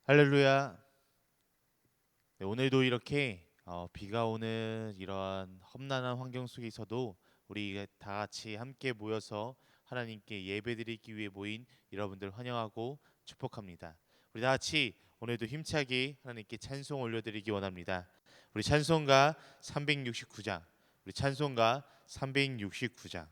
할렐루야. 네, 오늘도 이렇게 비가 오는 이러한 험난한 환경 속에서도 우리 다 같이 함께 모여서 하나님께 예배드리기 위해 모인 여러분들 환영하고 축복합니다. 우리 다 같이 오늘도 힘차게 하나님께 찬송 올려드리기 원합니다. 우리 찬송가 369장, 우리 찬송가 369장,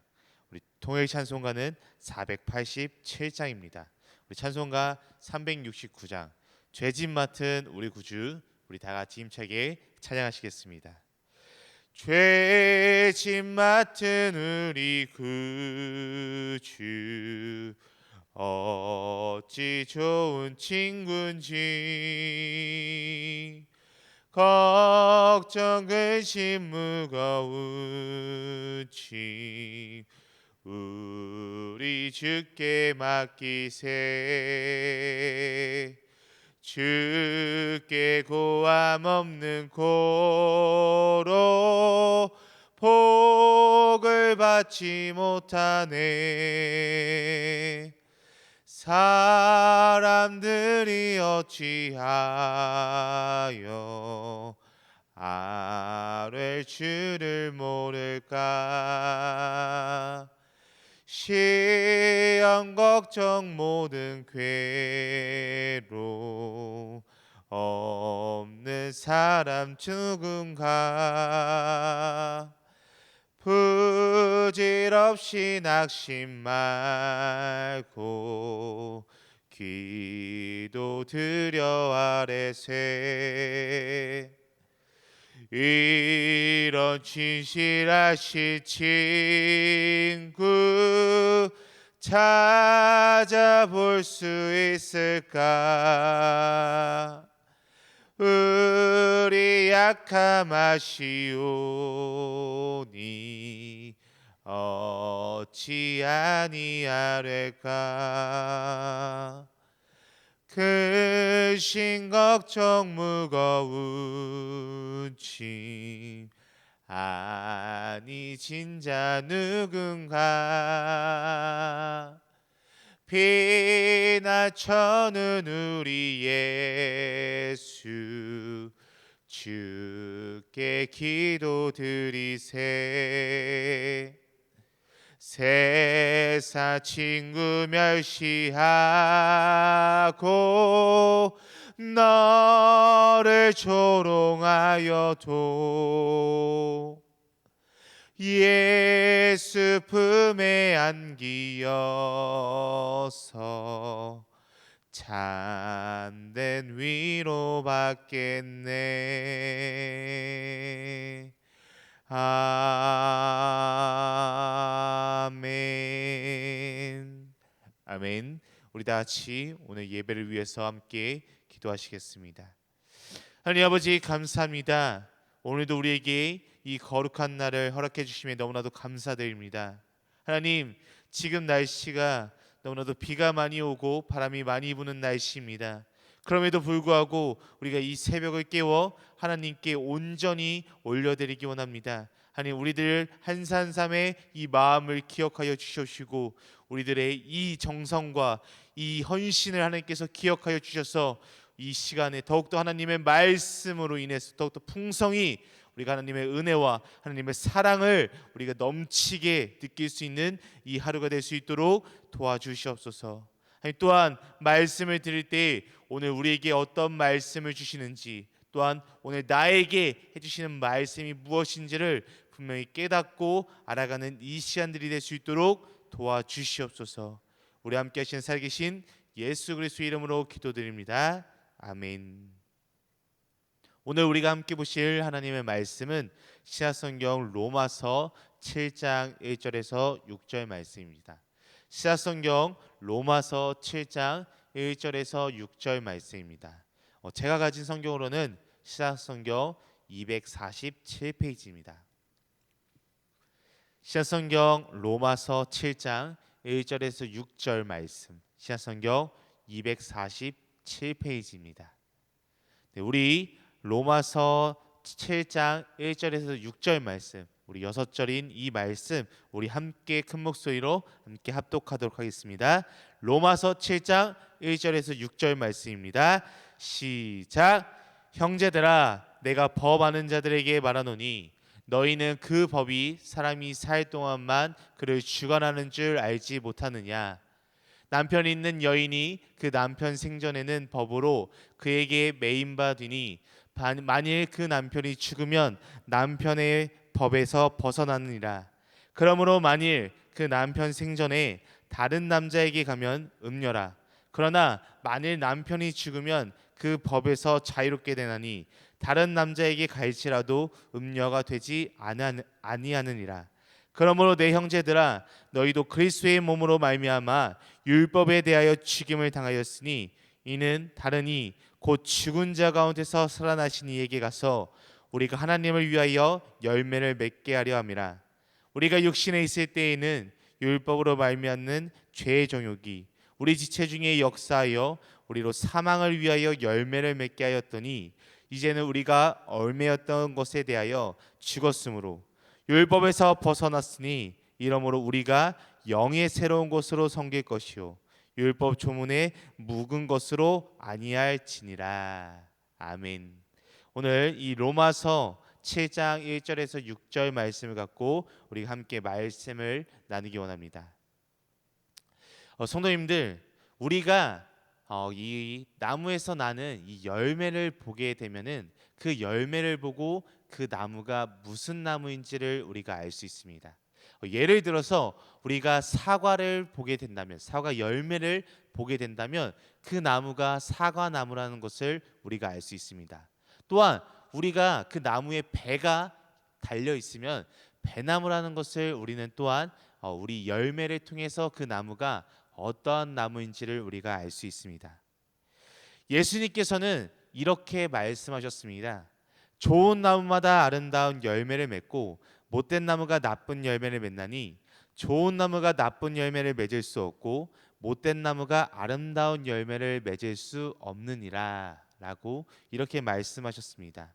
우리 통일 찬송가는 487장입니다. 우리 찬송가 369장, 죄짐 맡은 우리 구주, 우리 다 같이 힘차게 찬양하시겠습니다. 죄짐 맡은 우리 구주, 어찌 좋은 친구인지, 걱정 근심 무거운 짐 우리 주께 맡기세. 주께 고함 없는 고로 복을 받지 못하네. 사람들이 어찌하여 아뢰 주를 모를까. 시험 걱정 모든 괴로 없는 사람 누군가. 부질없이 낙심 말고 기도 드려 아뢰세. 이런 진실하신 친구 찾아볼 수 있을까. 우리 약함 아시오니 어찌 아니하랴까. 크신 걱정 무거운 짐 아니 진자 누군가. 비나처는 우리 예수 주께 기도드리세. 세상 친구 멸시하고 너를 조롱하여도 예수 품에 안기어서 참된 위로 받겠네. 아멘. 아멘. 우리 다 같이 오늘 예배를 위해서 함께 기도하시겠습니다. 하나님 아버지 감사합니다. 오늘도 우리에게 이 거룩한 날을 허락해 주심에 너무나도 감사드립니다. 하나님, 지금 날씨가 너무나도 비가 많이 오고 바람이 많이 부는 날씨입니다. 그럼에도 불구하고 우리가 이 새벽을 깨워 하나님께 온전히 올려드리기 원합니다. 하나님, 우리들 한산삼의 이 마음을 기억하여 주시옵시고 우리들의 이 정성과 이 헌신을 하나님께서 기억하여 주셔서 이 시간에 더욱더 하나님의 말씀으로 인해서 더욱더 풍성히 우리가 하나님의 은혜와 하나님의 사랑을 우리가 넘치게 느낄 수 있는 이 하루가 될 수 있도록 도와주시옵소서. 또한 말씀을 드릴 때 오늘 우리에게 어떤 말씀을 주시는지, 또한 오늘 나에게 해주시는 말씀이 무엇인지를 분명히 깨닫고 알아가는 이 시간들이 될 수 있도록 도와주시옵소서. 우리 함께 하시는 살아계신 예수 그리스도의 이름으로 기도드립니다. 아멘. 오늘 우리가 함께 보실 하나님의 말씀은 신약성경 로마서 7장 1절에서 6절 말씀입니다. 신약성경 로마서 7장 1절에서 6절 말씀입니다. 제가 가진 성경으로는 신약성경 247페이지입니다. 신약성경 로마서 7장 1절에서 6절 말씀, 신약성경 247페이지입니다. 네, 우리 로마서 7장 1절에서 6절 말씀, 우리 6절인 이 말씀 우리 함께 큰 목소리로 함께 합독하도록 하겠습니다. 로마서 7장 1절에서 6절 말씀입니다. 시작. 형제들아, 내가 법하는 자들에게 말하노니 너희는 그 법이 사람이 살 동안만 그를 주관하는 줄 알지 못하느냐. 남편 있는 여인이 그 남편 생전에는 법으로 그에게 매임바 되니 만일 그 남편이 죽으면 남편의 법에서 벗어나느니라. 그러므로 만일 그 남편 생전에 다른 남자에게 가면 음녀라. 그러나 만일 남편이 죽으면 그 법에서 자유롭게 되나니 다른 남자에게 갈지라도 음녀가 되지 아니하느니라. 그러므로 내 형제들아, 너희도 그리스도의 몸으로 말미암아 율법에 대하여 죽임을 당하였으니 이는 다르니 곧 죽은 자 가운데서 살아나신 이에게 가서 우리가 하나님을 위하여 열매를 맺게 하려 함이라. 우리가 육신에 있을 때에는 율법으로 말미암는 죄의 정욕이 우리 지체 중에 역사하여 우리로 사망을 위하여 열매를 맺게 하였더니 이제는 우리가 얽매였던 것에 대하여 죽었으므로 율법에서 벗어났으니 이러므로 우리가 영의 새로운 것으로 섬길 것이요 율법 조문에 묵은 것으로 아니할지니라. 아멘. 오늘 이 로마서 7장 1절에서 6절 말씀을 갖고 우리 함께 말씀을 나누기 원합니다. 성도님들, 우리가 이 나무에서 나는 이 열매를 보게 되면은 그 열매를 보고 그 나무가 무슨 나무인지를 우리가 알 수 있습니다. 예를 들어서 우리가 사과를 보게 된다면, 사과 열매를 보게 된다면 그 나무가 사과나무라는 것을 우리가 알 수 있습니다. 또한 우리가 그 나무에 배가 달려 있으면 배나무라는 것을 우리는 또한 우리 열매를 통해서 그 나무가 어떠한 나무인지를 우리가 알 수 있습니다. 예수님께서는 이렇게 말씀하셨습니다. 좋은 나무마다 아름다운 열매를 맺고 못된 나무가 나쁜 열매를 맺나니 좋은 나무가 나쁜 열매를 맺을 수 없고 못된 나무가 아름다운 열매를 맺을 수 없느니라 라고 이렇게 말씀하셨습니다.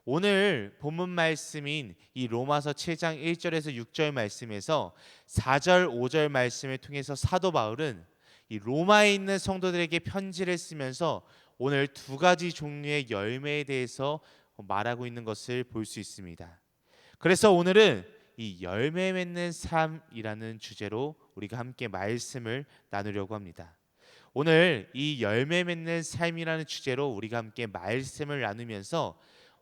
오늘 본문 말씀인 이 로마서 7장 1절에서 6절 말씀에서 4절 5절 말씀을 통해서 사도 바울은 이 로마에 있는 성도들에게 편지를 쓰면서 오늘 두 가지 종류의 열매에 대해서 말하고 있는 것을 볼 수 있습니다. 그래서 오늘은 이 열매 맺는 삶이라는 주제로 우리가 함께 말씀을 나누려고 합니다. 오늘 이 열매 맺는 삶이라는 주제로 우리가 함께 말씀을 나누면서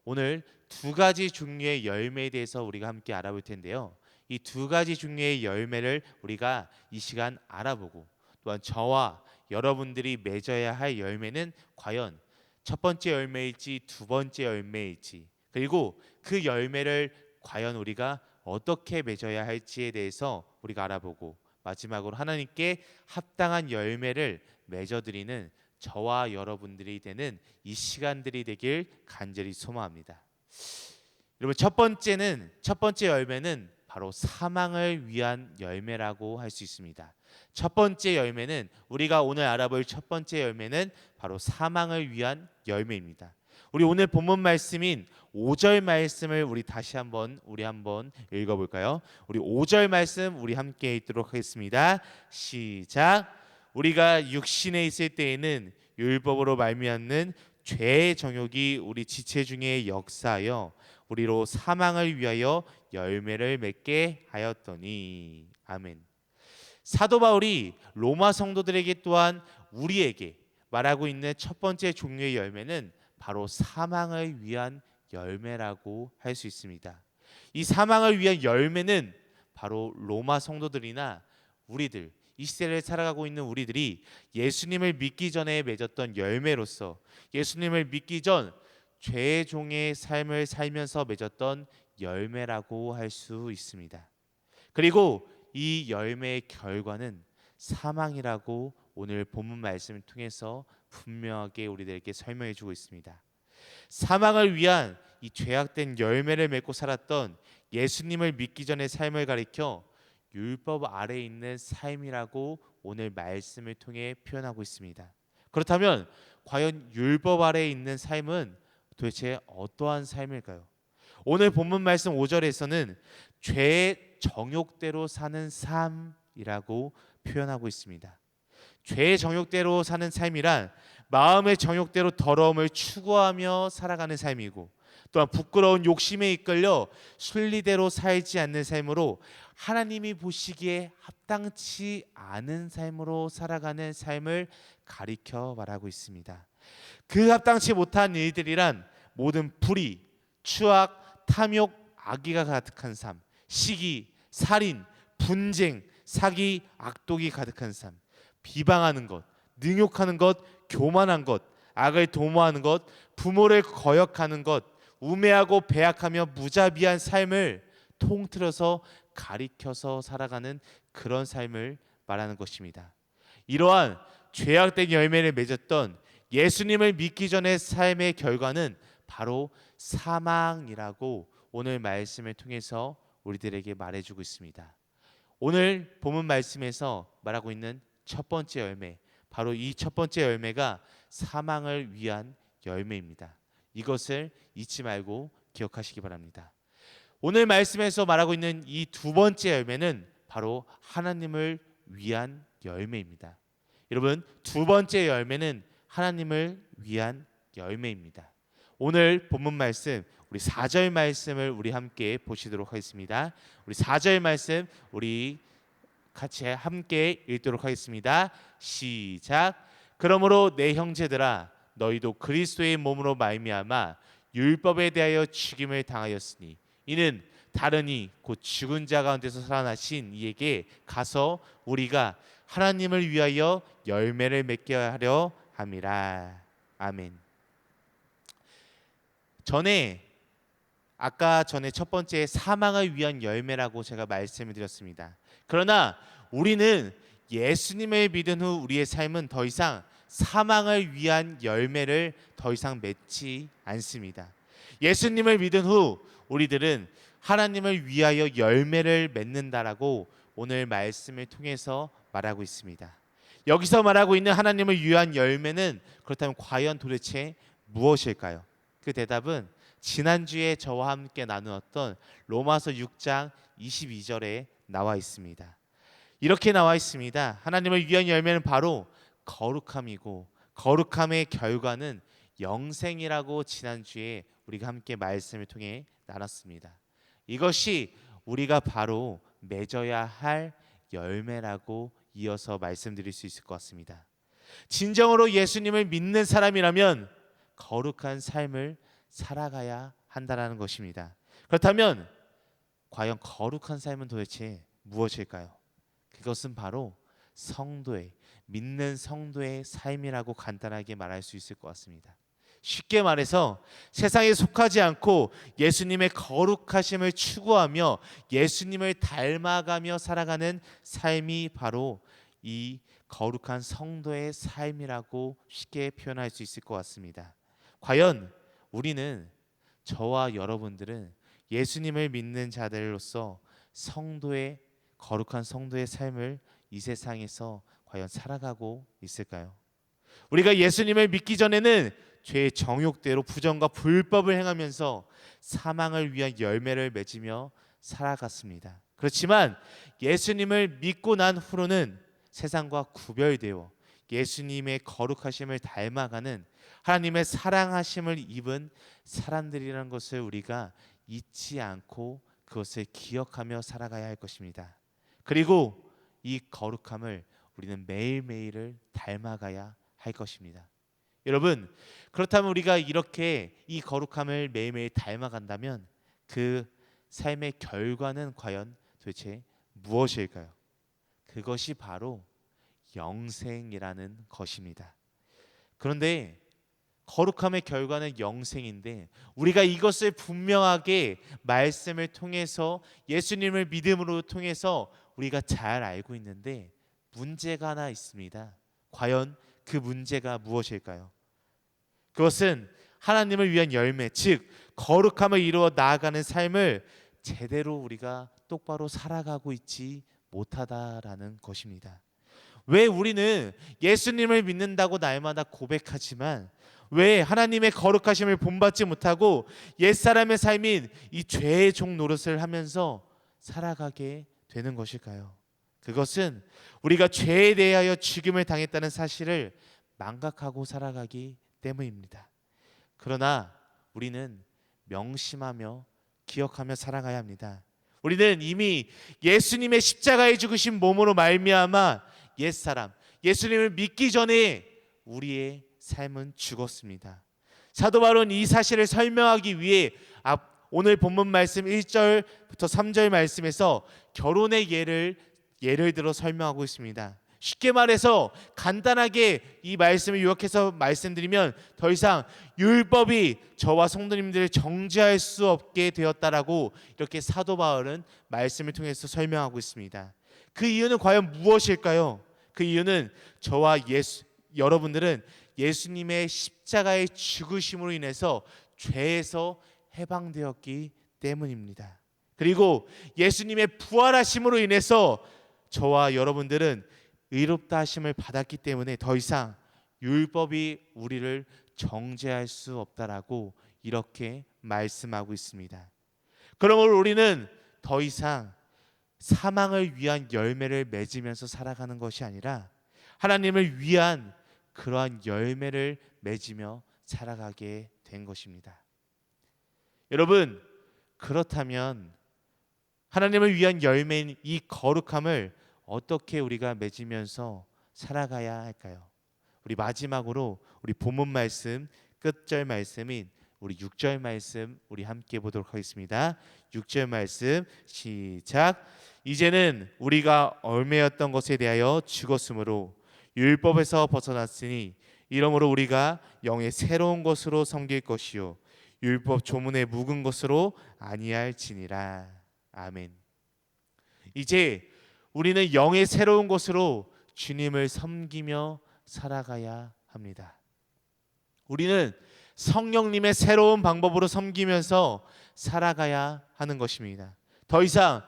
오늘 두 가지 종류의 열매에 대해서 우리가 함께 알아볼 텐데요. 이 두 가지 종류의 열매를 우리가 이 시간 알아보고 또한 저와 여러분들이 맺어야 할 열매는 과연 첫 번째 열매일지 두 번째 열매일지, 그리고 그 열매를 과연 우리가 어떻게 맺어야 할지에 대해서 우리가 알아보고 마지막으로 하나님께 합당한 열매를 맺어드리는 저와 여러분들이 되는 이 시간들이 되길 간절히 소망합니다. 여러분, 첫 번째 열매는 바로 사망을 위한 열매라고 할 수 있습니다. 첫 번째 열매는 우리가 오늘 알아볼 첫 번째 열매는 바로 사망을 위한 열매입니다. 우리 오늘 본문 말씀인 5절 말씀을 우리 다시 한번 읽어볼까요? 우리 5절 말씀 우리 함께 읽도록 하겠습니다. 시작. 우리가 육신에 있을 때에는 율법으로 말미암는 죄의 정욕이 우리 지체 중에 역사하여 우리로 사망을 위하여 열매를 맺게 하였더니. 아멘. 사도 바울이 로마 성도들에게 또한 우리에게 말하고 있는 첫 번째 종류의 열매는 바로 사망을 위한 열매라고 할 수 있습니다. 이 사망을 위한 열매는 바로 로마 성도들이나 우리들, 이 시대를 살아가고 있는 우리들이 예수님을 믿기 전에 맺었던 열매로서 예수님을 믿기 전 죄의 종의 삶을 살면서 맺었던 열매라고 할 수 있습니다. 그리고 이 열매의 결과는 사망이라고 오늘 본문 말씀을 통해서 분명하게 우리들에게 설명해 주고 있습니다. 사망을 위한 이 죄악된 열매를 맺고 살았던 예수님을 믿기 전의 삶을 가리켜 율법 아래에 있는 삶이라고 오늘 말씀을 통해 표현하고 있습니다. 그렇다면 과연 율법 아래에 있는 삶은 도대체 어떠한 삶일까요? 오늘 본문 말씀 5절에서는 죄의 정욕대로 사는 삶이라고 표현하고 있습니다. 죄의 정욕대로 사는 삶이란 마음의 정욕대로 더러움을 추구하며 살아가는 삶이고, 또한 부끄러운 욕심에 이끌려 순리대로 살지 않는 삶으로 하나님이 보시기에 합당치 않은 삶으로 살아가는 삶을 가리켜 말하고 있습니다. 그 합당치 못한 일들이란 모든 불의, 추악, 탐욕, 악의가 가득한 삶, 시기, 살인, 분쟁, 사기, 악독이 가득한 삶, 비방하는 것, 능욕하는 것, 교만한 것, 악을 도모하는 것, 부모를 거역하는 것, 우매하고 배약하며 무자비한 삶을 통틀어서 가리켜서 살아가는 그런 삶을 말하는 것입니다. 이러한 죄악된 열매를 맺었던 예수님을 믿기 전의 삶의 결과는 바로 사망이라고 오늘 말씀을 통해서 우리들에게 말해주고 있습니다. 오늘 본문 말씀에서 말하고 있는 첫 번째 열매, 바로 이 첫 번째 열매가 사망을 위한 열매입니다. 이것을 잊지 말고 기억하시기 바랍니다. 오늘 말씀에서 말하고 있는 이 두 번째 열매는 바로 하나님을 위한 열매입니다. 여러분, 두 번째 열매는 하나님을 위한 열매입니다. 오늘 본문 말씀, 우리 4절 말씀을 우리 함께 보시도록 하겠습니다. 우리 4절 말씀 우리 같이 함께 읽도록 하겠습니다. 시작. 그러므로 내 형제들아, 너희도 그리스도의 몸으로 말미암아 율법에 대하여 죽임을 당하였으니 이는 다른 이 곧 죽은 자 가운데서 살아나신 이에게 가서 우리가 하나님을 위하여 열매를 맺게 하려 함이라. 아멘. 아까 전에 첫 번째 사망을 위한 열매라고 제가 말씀을 드렸습니다. 그러나 우리는 예수님을 믿은 후 우리의 삶은 더 이상 사망을 위한 열매를 더 이상 맺지 않습니다. 예수님을 믿은 후 우리들은 하나님을 위하여 열매를 맺는다라고 오늘 말씀을 통해서 말하고 있습니다. 여기서 말하고 있는 하나님을 위한 열매는 그렇다면 과연 도대체 무엇일까요? 그 대답은 지난주에 저와 함께 나누었던 로마서 6장 22절에 나와 있습니다. 이렇게 나와 있습니다. 하나님을 위한 열매는 바로 거룩함이고 거룩함의 결과는 영생이라고 지난주에 우리가 함께 말씀을 통해 나눴습니다. 이것이 우리가 바로 맺어야 할 열매라고 이어서 말씀드릴 수 있을 것 같습니다. 진정으로 예수님을 믿는 사람이라면 거룩한 삶을 살아가야 한다는 것입니다. 그렇다면 과연 거룩한 삶은 도대체 무엇일까요? 그것은 바로 믿는 성도의 삶이라고 간단하게 말할 수 있을 것 같습니다. 쉽게 말해서 세상에 속하지 않고 예수님의 거룩하심을 추구하며 예수님을 닮아가며 살아가는 삶이 바로 이 거룩한 성도의 삶이라고 쉽게 표현할 수 있을 것 같습니다. 과연 우리는, 저와 여러분들은 예수님을 믿는 자들로서 거룩한 성도의 삶을 이 세상에서 과연 살아가고 있을까요? 우리가 예수님을 믿기 전에는 죄의 정욕대로 부정과 불법을 행하면서 사망을 위한 열매를 맺으며 살아갔습니다. 그렇지만 예수님을 믿고 난 후로는 세상과 구별되어 예수님의 거룩하심을 닮아가는 하나님의 사랑하심을 입은 사람들이라는 것을 우리가 잊지 않고 그것을 기억하며 살아가야 할 것입니다. 그리고 이 거룩함을 우리는 매일매일을 닮아가야 할 것입니다. 여러분, 그렇다면 우리가 이렇게 이 거룩함을 매일매일 닮아간다면 그 삶의 결과는 과연 도대체 무엇일까요? 그것이 바로 영생이라는 것입니다. 그런데 거룩함의 결과는 영생인데 우리가 이것을 분명하게 말씀을 통해서 예수님을 믿음으로 통해서 우리가 잘 알고 있는데 문제가 하나 있습니다. 과연 그 문제가 무엇일까요? 그것은 하나님을 위한 열매, 즉 거룩함을 이루어 나아가는 삶을 제대로 우리가 똑바로 살아가고 있지 못하다라는 것입니다. 왜 우리는 예수님을 믿는다고 날마다 고백하지만 왜 하나님의 거룩하심을 본받지 못하고 옛사람의 삶인 이 죄의 종 노릇을 하면서 살아가게 되는 것일까요? 그것은 우리가 죄에 대하여 죽임을 당했다는 사실을 망각하고 살아가기 때문입니다. 그러나 우리는 명심하며 기억하며 살아가야 합니다. 우리는 이미 예수님의 십자가에 죽으신 몸으로 말미암아 옛사람, 예수님을 믿기 전에 우리의 삶은 죽었습니다. 사도 바울은 이 사실을 설명하기 위해 오늘 본문 말씀 1절부터 3절 말씀에서 결혼의 예를 들어 설명하고 있습니다. 쉽게 말해서 간단하게 이 말씀을 요약해서 말씀드리면 더 이상 율법이 저와 성도님들을 정죄할 수 없게 되었다라고 이렇게 사도 바울은 말씀을 통해서 설명하고 있습니다. 그 이유는 과연 무엇일까요? 그 이유는 여러분들은 예수님의 십자가의 죽으심으로 인해서 죄에서 해방되었기 때문입니다. 그리고 예수님의 부활하심으로 인해서 저와 여러분들은 의롭다 하심을 받았기 때문에 더 이상 율법이 우리를 정죄할 수 없다라고 이렇게 말씀하고 있습니다. 그러므로 우리는 더 이상 사망을 위한 열매를 맺으면서 살아가는 것이 아니라 하나님을 위한 그러한 열매를 맺으며 살아가게 된 것입니다. 여러분, 그렇다면 하나님을 위한 열매인 이 거룩함을 어떻게 우리가 맺으면서 살아가야 할까요? 우리 마지막으로 우리 본문 말씀 끝절 말씀인 우리 6절 말씀 우리 함께 보도록 하겠습니다. 6절 말씀 시작. 이제는 우리가 얽매였던 것에 대하여 죽었으므로 율법에서 벗어났으니 이러므로 우리가 영의 새로운 것으로 섬길 것이요 율법 조문에 묵은 것으로 아니할지니라. 아멘. 이제 우리는 영의 새로운 것으로 주님을 섬기며 살아가야 합니다. 우리는 성령님의 새로운 방법으로 섬기면서 살아가야 하는 것입니다. 더 이상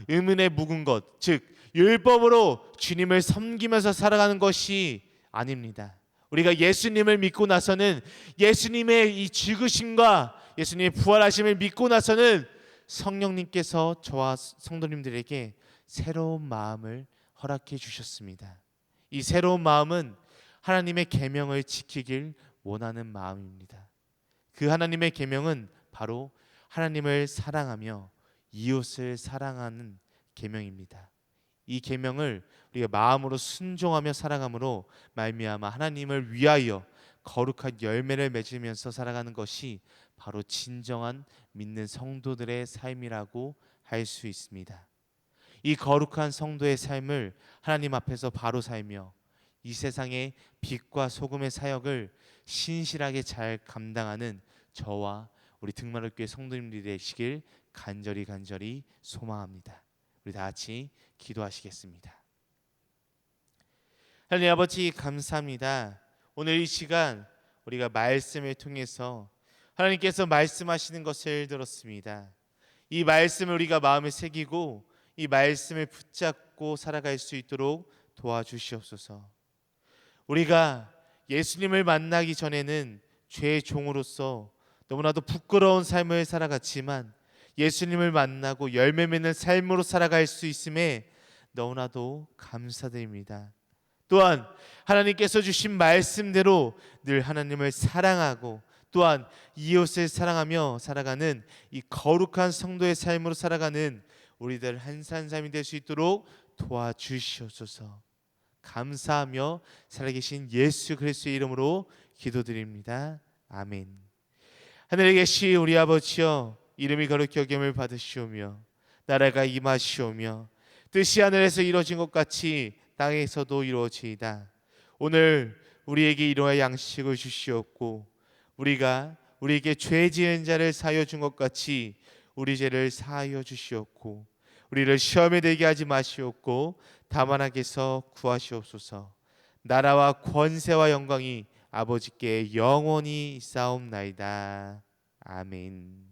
의문에 묵은 것, 즉 율법으로 주님을 섬기면서 살아가는 것이 아닙니다. 우리가 예수님을 믿고 나서는 예수님의 이 죽으심과 예수님의 부활하심을 믿고 나서는 성령님께서 저와 성도님들에게 새로운 마음을 허락해 주셨습니다. 이 새로운 마음은 하나님의 계명을 지키길 원하는 마음입니다. 그 하나님의 계명은 바로 하나님을 사랑하며 이웃을 사랑하는 계명입니다. 이 계명을 우리가 마음으로 순종하며 살아감으로 말미암아 하나님을 위하여 거룩한 열매를 맺으면서 살아가는 것이 바로 진정한 믿는 성도들의 삶이라고 할 수 있습니다. 이 거룩한 성도의 삶을 하나님 앞에서 바로 살며 이 세상의 빛과 소금의 사역을 신실하게 잘 감당하는 저와 우리 등마룻교회 성도님들이 되시길 간절히 소망합니다. 우리 다 같이 기도하시겠습니다. 하나님 아버지 감사합니다. 오늘 이 시간 우리가 말씀을 통해서 하나님께서 말씀하시는 것을 들었습니다. 이 말씀을 우리가 마음에 새기고 이 말씀을 붙잡고 살아갈 수 있도록 도와주시옵소서. 우리가 예수님을 만나기 전에는 죄의 종으로서 너무나도 부끄러운 삶을 살아갔지만 예수님을 만나고 열매 맺는 삶으로 살아갈 수 있음에 너무나도 감사드립니다. 또한 하나님께서 주신 말씀대로 늘 하나님을 사랑하고 또한 이웃을 사랑하며 살아가는 이 거룩한 성도의 삶으로 살아가는 우리들 한산삼이 될 수 있도록 도와주시옵소서. 감사하며 살아계신 예수 그리스도의 이름으로 기도드립니다. 아멘. 하늘에 계신 우리 아버지여, 이름이 거룩히 여김을 받으시오며 나라가 임하시오며 뜻이 하늘에서 이루어진 것 같이 땅에서도 이루어지이다. 오늘 우리에게 이러한 양식을 주시옵고 우리가 우리에게 죄 지은 자를 사하여 준 것 같이 우리 죄를 사하여 주시옵고 우리를 시험에 들게 하지 마시옵고 다만 악에서 구하시옵소서. 나라와 권세와 영광이 아버지께 영원히 있사옵나이다. 아멘.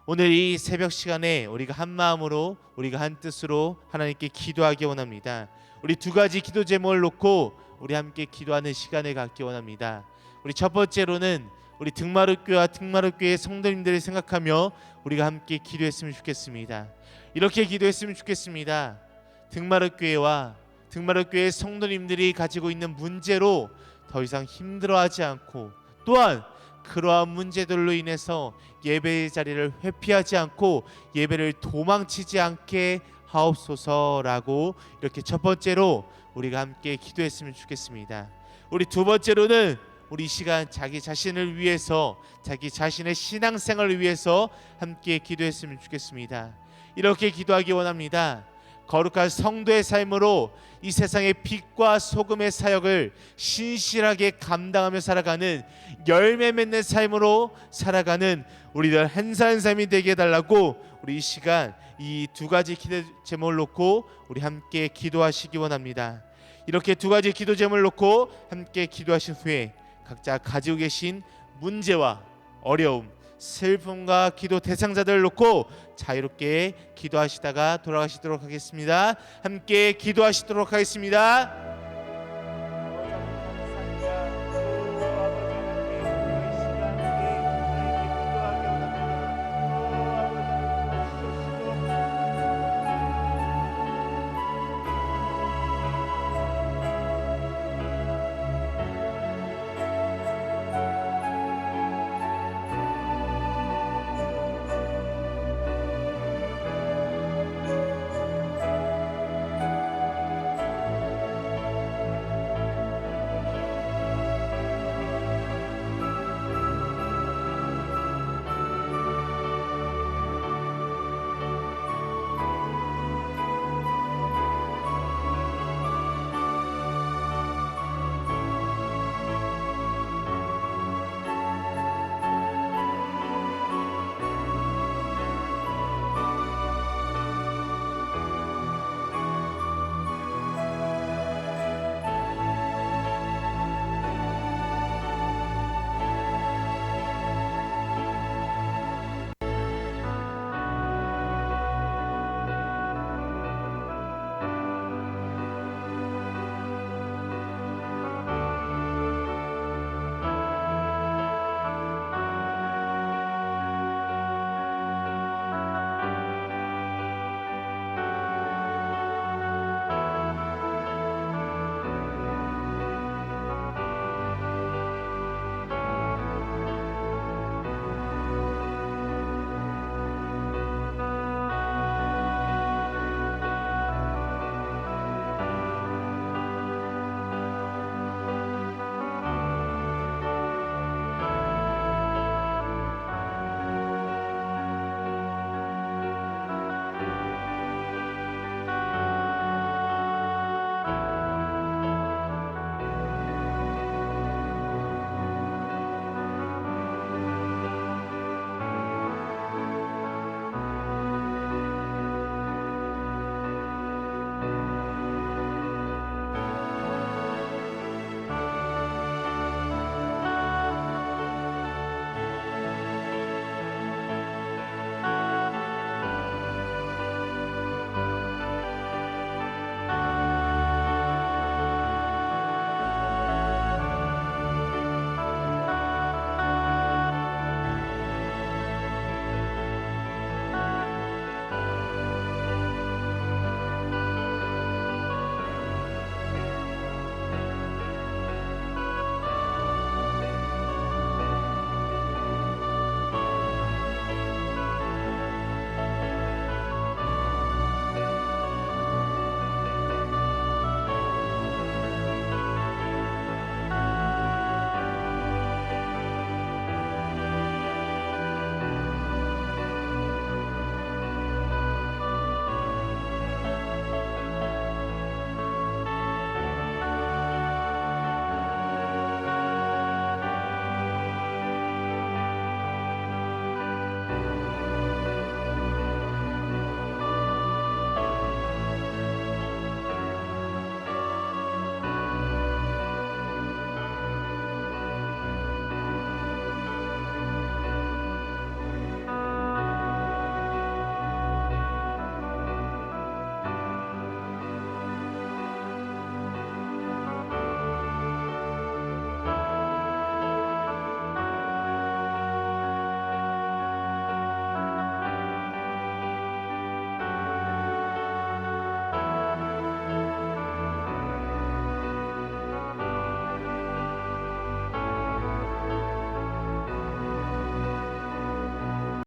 오늘 이 새벽 시간에 우리가 한 마음으로 우리가 한 뜻으로 하나님께 기도하기 원합니다. 우리 두 가지 기도 제목을 놓고 우리 함께 기도하는 시간을 갖기 원합니다. 우리 첫 번째로는 우리 등마룻교회와 등마룻교회 성도님들을 생각하며 우리가 함께 기도했으면 좋겠습니다. 이렇게 기도했으면 좋겠습니다. 등마룻교회와 등마루교회 성도님들이 가지고 있는 문제로 더 이상 힘들어하지 않고, 또한 그러한 문제들로 인해서 예배의 자리를 회피하지 않고 예배를 도망치지 않게 하옵소서라고, 이렇게 첫 번째로 우리가 함께 기도했으면 좋겠습니다. 우리 두 번째로는 우리 이 시간 자기 자신을 위해서, 자기 자신의 신앙생활을 위해서 함께 기도했으면 좋겠습니다. 이렇게 기도하기 원합니다. 거룩한 성도의 삶으로 이 세상의 빛과 소금의 사역을 신실하게 감당하며 살아가는, 열매 맺는 삶으로 살아가는 우리들 한 사람 한 사람이 되게 해달라고, 우리 이 시간 이 두 가지 기도 제목을 놓고 우리 함께 기도하시기 원합니다. 이렇게 두 가지 기도 제목을 놓고 함께 기도하신 후에 각자 가지고 계신 문제와 어려움, 슬픔과 기도 대상자들을 놓고 자유롭게 기도하시다가 돌아가시도록 하겠습니다. 함께 기도하시도록 하겠습니다.